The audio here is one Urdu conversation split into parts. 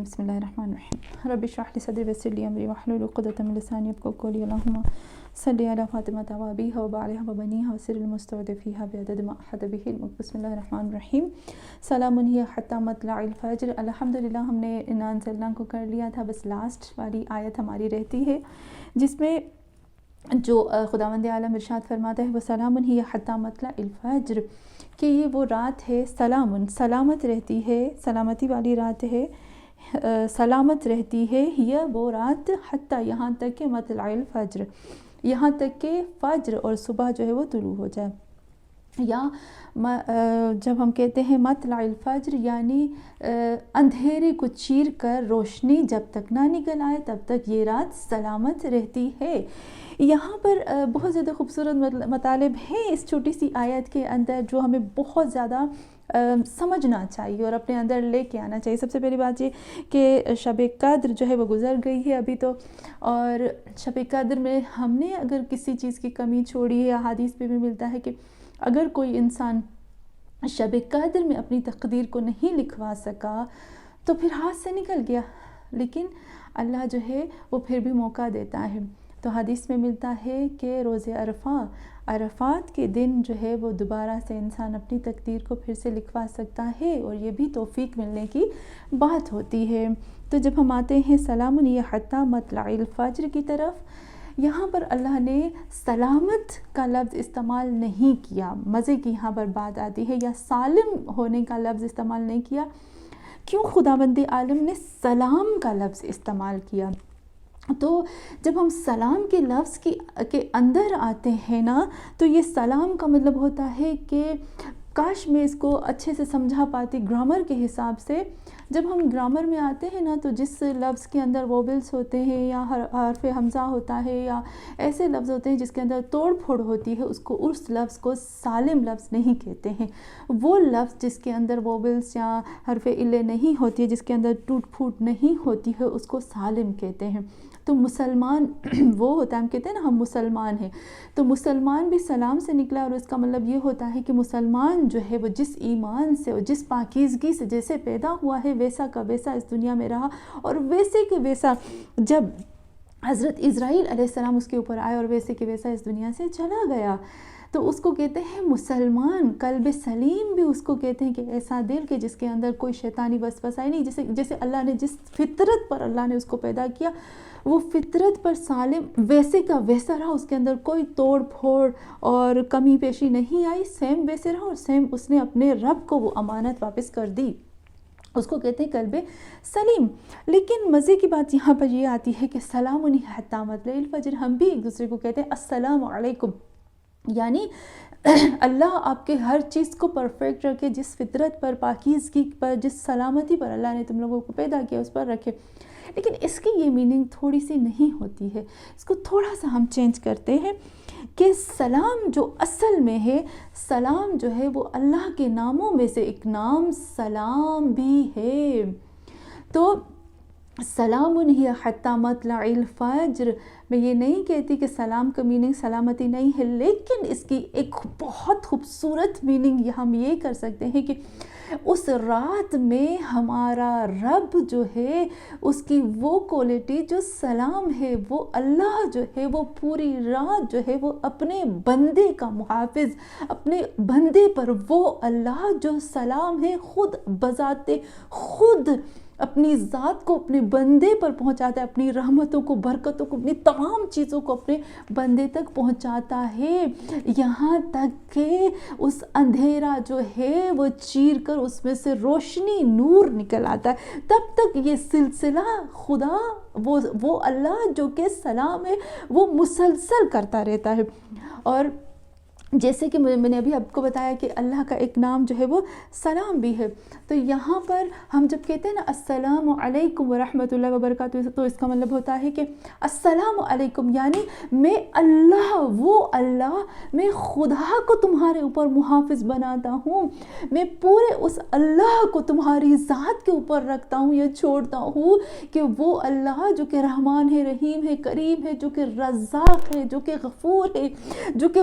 بسم الله الرحمن الرحيم رب اشرح لي صدري ويسر لي امري واحلل عقدة من لساني يفقهوا قولي اللهم صل على فاطمة وابيها وبعلها وبنيها وسر المستودعيها بعدد ما احد به علمك بسم الله الرحمن الرحیم سلام هي حتى مطلع الفجر. الحمدللہ ہم نے انا انزلنا کو کر لیا تھا، بس لاسٹ والی آیت ہماری رہتی ہے جس میں جو خداوند عالم ارشاد فرماتا ہے وہ سلام ہی حتی مطلع الفجر، کہ یہ وہ رات ہے سلامت رہتی ہے، سلامتی والی رات ہے، سلامت رہتی ہے یہ وہ رات حتی یہاں تک کہ مطلع الفجر، یہاں تک کہ فجر اور صبح جو ہے وہ طلوع ہو جائے. یا جب ہم کہتے ہیں مطلع الفجر یعنی اندھیرے کو چیر کر روشنی جب تک نہ نکل آئے تب تک یہ رات سلامت رہتی ہے. یہاں پر بہت زیادہ خوبصورت مطالب ہیں اس چھوٹی سی آیت کے اندر جو ہمیں بہت زیادہ سمجھنا چاہیے اور اپنے اندر لے کے آنا چاہیے. سب سے پہلی بات یہ کہ شب قدر جو ہے وہ گزر گئی ہے ابھی تو، اور شب قدر میں ہم نے اگر کسی چیز کی کمی چھوڑی ہے، حدیث پہ بھی ملتا ہے کہ اگر کوئی انسان شب قدر میں اپنی تقدیر کو نہیں لکھوا سکا تو پھر ہاتھ سے نکل گیا، لیکن اللہ جو ہے وہ پھر بھی موقع دیتا ہے. تو حدیث میں ملتا ہے کہ روز عرفات کے دن جو ہے وہ دوبارہ سے انسان اپنی تقدیر کو پھر سے لکھوا سکتا ہے، اور یہ بھی توفیق ملنے کی بات ہوتی ہے. تو جب ہم آتے ہیں سلام حتی مطلع الفجر کی طرف، یہاں پر اللہ نے سلامت کا لفظ استعمال نہیں کیا، مزے کی یہاں پر بات آتی ہے، یا سالم ہونے کا لفظ استعمال نہیں کیا. کیوں خداوند عالم نے سلام کا لفظ استعمال کیا؟ تو جب ہم سلام کے لفظ کے اندر آتے ہیں نا، تو یہ سلام کا مطلب ہوتا ہے کہ کاش میں اس کو اچھے سے سمجھا پاتی گرامر کے حساب سے. جب ہم گرامر میں آتے ہیں نا تو جس لفظ کے اندر ووبلز ہوتے ہیں یا حرف حمزہ ہوتا ہے یا ایسے لفظ ہوتے ہیں جس کے اندر توڑ پھوڑ ہوتی ہے، اس لفظ کو سالم لفظ نہیں کہتے ہیں. وہ لفظ جس کے اندر ووبلز یا حرف علے نہیں ہوتی ہے، جس کے اندر ٹوٹ پھوٹ نہیں ہوتی ہے، اس کو سالم کہتے ہیں. تو مسلمان وہ ہوتا ہے، ہم کہتے ہیں نا ہم مسلمان ہیں، تو مسلمان بھی سلام سے نکلا، اور اس کا مطلب یہ ہوتا ہے کہ مسلمان جو ہے وہ جس ایمان سے اور جس پاکیزگی سے جیسے پیدا ہوا ہے ویسا کا ویسا اس دنیا میں رہا، اور ویسے کے ویسا جب حضرت اسرائیل علیہ السلام اس کے اوپر آئے اور ویسے کے ویسا اس دنیا سے چلا گیا. تو اس کو کہتے ہیں مسلمان. قلب سلیم بھی اس کو کہتے ہیں کہ ایسا دل کہ جس کے اندر کوئی شیطانی وسوسہ ہی نہیں، جیسے اللہ نے جس فطرت پر اللہ نے اس کو پیدا کیا وہ فطرت پر سالم ویسے کا ویسا رہا، اس کے اندر کوئی توڑ پھوڑ اور کمی پیشی نہیں آئی، سیم ویسے رہا، اور سیم اس نے اپنے رب کو وہ امانت واپس کر دی. اس کو کہتے ہیں قلب سلیم. لیکن مزے کی بات یہاں پر یہ آتی ہے کہ سلام حتی مطلع الفجر، ہم بھی ایک دوسرے کو کہتے ہیں السلام علیکم، یعنی اللہ آپ کے ہر چیز کو پرفیکٹ رکھے، جس فطرت پر، پاکیزگی پر، جس سلامتی پر اللہ نے تم لوگوں کو پیدا کیا اس پر رکھے. لیکن اس کی یہ میننگ تھوڑی سی نہیں ہوتی ہے، اس کو تھوڑا سا ہم چینج کرتے ہیں کہ سلام جو اصل میں ہے، سلام جو ہے وہ اللہ کے ناموں میں سے ایک نام سلام بھی ہے. تو سلام ہی حتی مطلع الفجر، میں یہ نہیں کہتی کہ سلام کا میننگ سلامتی نہیں ہے، لیکن اس کی ایک بہت خوبصورت میننگ ہم یہ کر سکتے ہیں کہ اس رات میں ہمارا رب جو ہے اس کی وہ کوالٹی جو سلام ہے، وہ اللہ جو ہے وہ پوری رات جو ہے وہ اپنے بندے کا محافظ، اپنے بندے پر وہ اللہ جو سلام ہے خود بذات خود اپنی ذات کو اپنے بندے پر پہنچاتا ہے، اپنی رحمتوں کو، برکتوں کو، اپنی تمام چیزوں کو اپنے بندے تک پہنچاتا ہے، یہاں تک کہ اس اندھیرا جو ہے وہ چیر کر اس میں سے روشنی، نور نکل آتا ہے. تب تک یہ سلسلہ خدا وہ اللہ جو کہ سلام ہے وہ مسلسل کرتا رہتا ہے. اور جیسے کہ میں نے ابھی آپ کو بتایا کہ اللہ کا ایک نام جو ہے وہ سلام بھی ہے. تو یہاں پر ہم جب کہتے ہیں نا السلام علیکم ورحمۃ اللہ وبرکاتہ، تو اس کا مطلب ہوتا ہے کہ السلام علیکم یعنی میں اللہ، وہ اللہ، میں خدا کو تمہارے اوپر محافظ بناتا ہوں، میں پورے اس اللہ کو تمہاری ذات کے اوپر رکھتا ہوں، یہ چھوڑتا ہوں کہ وہ اللہ جو کہ رحمان ہے، رحیم ہے، کریم ہے، جو کہ رزاق ہے، جو کہ غفور ہے، جو کہ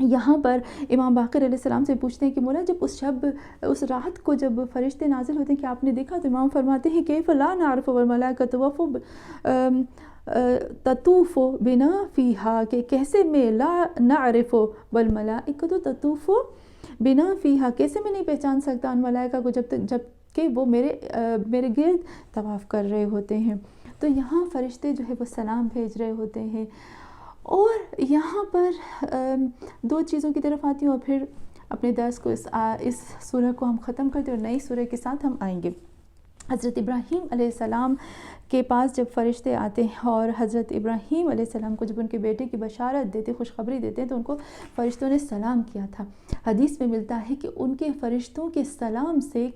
یہاں پر امام باقر علیہ السلام سے پوچھتے ہیں کہ مولا جب اس رات کو جب فرشتے نازل ہوتے ہیں کہ آپ نے دیکھا؟ تو امام فرماتے ہیں کہ فلا نعرف والملائکۃ تطوف بنا فیہا، کہ کیسے میں لا نعرف والملائکۃ تطوف بنا فیہا، کیسے میں نہیں پہچان سکتا ان ملائکہ کو جب کہ وہ میرے گرد طواف کر رہے ہوتے ہیں۔ تو یہاں فرشتے جو ہے وہ سلام بھیج رہے ہوتے ہیں۔ اور یہاں پر دو چیزوں کی طرف آتی ہوں اور پھر اپنے درس کو اس سورہ کو ہم ختم کرتے ہیں اور نئی سورہ کے ساتھ ہم آئیں گے۔ حضرت ابراہیم علیہ السلام کے پاس جب فرشتے آتے ہیں اور حضرت ابراہیم علیہ السلام کو جب ان کے بیٹے کی بشارت دیتے، خوشخبری دیتے ہیں، تو ان کو فرشتوں نے سلام کیا تھا۔ حدیث میں ملتا ہے کہ ان کے فرشتوں کے سلام سے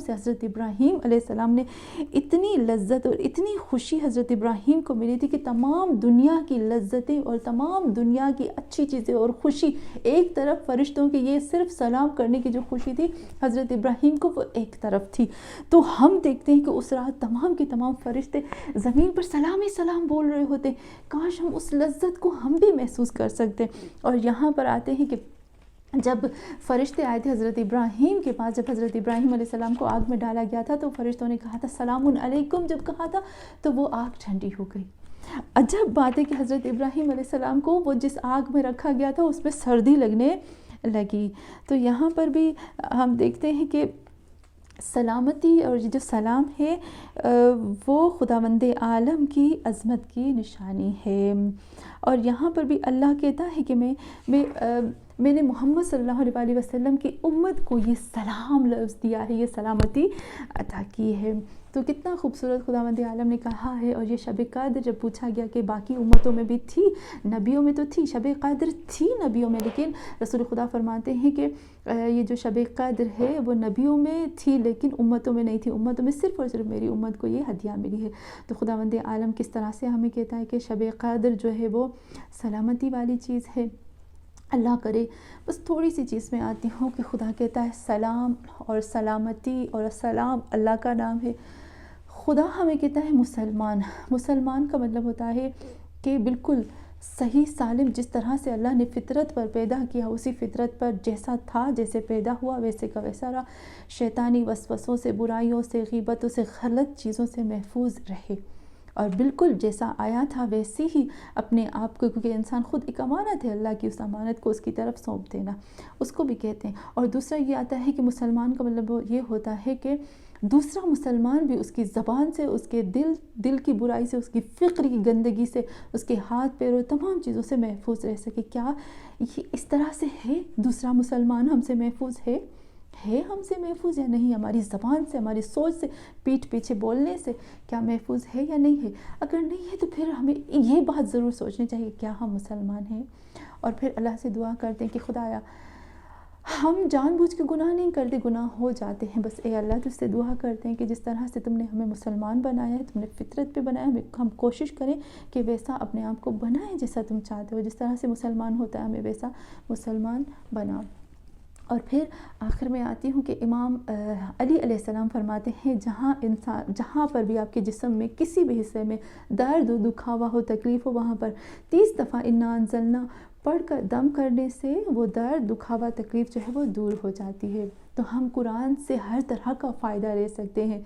حضرت ابراہیم علیہ السلام نے اتنی لذت اور اتنی خوشی حضرت ابراہیم کو ملی تھی کہ تمام دنیا کی لذتیں اور تمام دنیا کی اچھی چیزیں اور خوشی ایک طرف، فرشتوں کے یہ صرف سلام کرنے کی جو خوشی تھی حضرت ابراہیم کو وہ ایک طرف تھی۔ تو ہم دیکھتے ہیں کہ اس رات تمام کے تمام فرشتے زمین پر سلام ہی سلام بول رہے ہوتے، کاش ہم اس لذت کو ہم بھی محسوس کر سکتے۔ اور یہاں پر آتے ہیں کہ جب فرشتے آئے تھے حضرت ابراہیم کے پاس، جب حضرت ابراہیم علیہ السلام کو آگ میں ڈالا گیا تھا تو فرشتوں نے کہا تھا سلام علیکم، جب کہا تھا تو وہ آگ ٹھنڈی ہو گئی۔ عجب بات ہے کہ حضرت ابراہیم علیہ السلام کو وہ جس آگ میں رکھا گیا تھا اس میں سردی لگنے لگی۔ تو یہاں پر بھی ہم دیکھتے ہیں کہ سلامتی اور یہ جو سلام ہے وہ خداوند عالم کی عظمت کی نشانی ہے۔ اور یہاں پر بھی اللہ کہتا ہے کہ میں نے محمد صلی اللہ علیہ وسلم کی امت کو یہ سلام لفظ دیا ہے، یہ سلامتی عطا کی ہے۔ تو کتنا خوبصورت خداوند عالم نے کہا ہے۔ اور یہ شب قدر جب پوچھا گیا کہ باقی امتوں میں بھی تھی، نبیوں میں تو تھی، شب قدر تھی نبیوں میں، لیکن رسول خدا فرماتے ہیں کہ یہ جو شب قدر ہے وہ نبیوں میں تھی لیکن امتوں میں نہیں تھی، امتوں میں صرف اور صرف میری امت کو یہ ہدیہ ملی ہے۔ تو خداوند عالم کس طرح سے ہمیں کہتا ہے کہ شب قدر جو ہے وہ سلامتی والی چیز ہے۔ اللہ کرے، بس تھوڑی سی چیز میں آتی ہوں کہ خدا کہتا ہے سلام اور سلامتی، اور سلام اللہ کا نام ہے۔ خدا ہمیں کہتا ہے مسلمان کا مطلب ہوتا ہے کہ بالکل صحیح سالم، جس طرح سے اللہ نے فطرت پر پیدا کیا اسی فطرت پر جیسا تھا، جیسے پیدا ہوا ویسے کا ویسا رہا، شیطانی وسوسوں سے، برائیوں سے، غیبتوں سے، غلط چیزوں سے محفوظ رہے، اور بالکل جیسا آیا تھا ویسے ہی اپنے آپ کو، کیونکہ انسان خود ایک امانت ہے، اللہ کی اس امانت کو اس کی طرف سونپ دینا، اس کو بھی کہتے ہیں۔ اور دوسرا یہ آتا ہے کہ مسلمان کا مطلب یہ ہوتا ہے کہ دوسرا مسلمان بھی اس کی زبان سے، اس کے دل کی برائی سے، اس کی فکر کی گندگی سے، اس کے ہاتھ پیروں تمام چیزوں سے محفوظ رہ سکے۔ کیا یہ اس طرح سے ہے؟ دوسرا مسلمان ہم سے محفوظ ہے ہم سے محفوظ یا نہیں؟ ہماری زبان سے، ہماری سوچ سے، پیٹھ پیچھے بولنے سے کیا محفوظ ہے یا نہیں ہے؟ اگر نہیں ہے تو پھر ہمیں یہ بات ضرور سوچنی چاہیے کیا ہم مسلمان ہیں؟ اور پھر اللہ سے دعا کرتے ہیں کہ خدایا ہم جان بوجھ کے گناہ نہیں کرتے، گناہ ہو جاتے ہیں، بس اے اللہ تجھ سے دعا کرتے ہیں کہ جس طرح سے تم نے ہمیں مسلمان بنایا ہے، تم نے فطرت پہ بنایا ہے، ہم کوشش کریں کہ ویسا اپنے آپ کو بنائیں جیسا تم چاہتے ہو، جس طرح سے مسلمان ہوتا ہے ہمیں ویسا مسلمان بناؤ۔ اور پھر آخر میں آتی ہوں کہ امام علی علیہ السلام فرماتے ہیں جہاں پر بھی آپ کے جسم میں کسی بھی حصے میں درد و دکھاوا ہو، تکلیف ہو، وہاں پر 30 دفعہ انا انزلنا پڑھ کر دم کرنے سے وہ درد، دکھاوا، تکلیف جو ہے وہ دور ہو جاتی ہے۔ تو ہم قرآن سے ہر طرح کا فائدہ لے سکتے ہیں،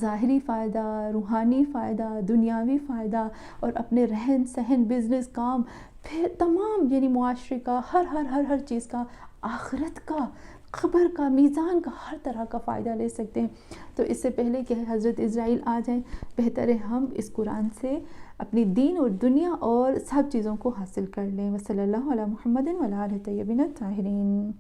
ظاہری فائدہ، روحانی فائدہ، دنیاوی فائدہ، اور اپنے رہن سہن، بزنس، کام، پھر تمام یعنی معاشرے کا ہر چیز کا، آخرت کا، قبر کا، میزان کا، ہر طرح کا فائدہ لے سکتے ہیں۔ تو اس سے پہلے کہ حضرت اسرائیل آ جائیں، بہتر ہے ہم اس قرآن سے اپنی دین اور دنیا اور سب چیزوں کو حاصل کر لیں۔ وصلی اللہ علی محمد وعلی آلہ الطیبین الطاہرین۔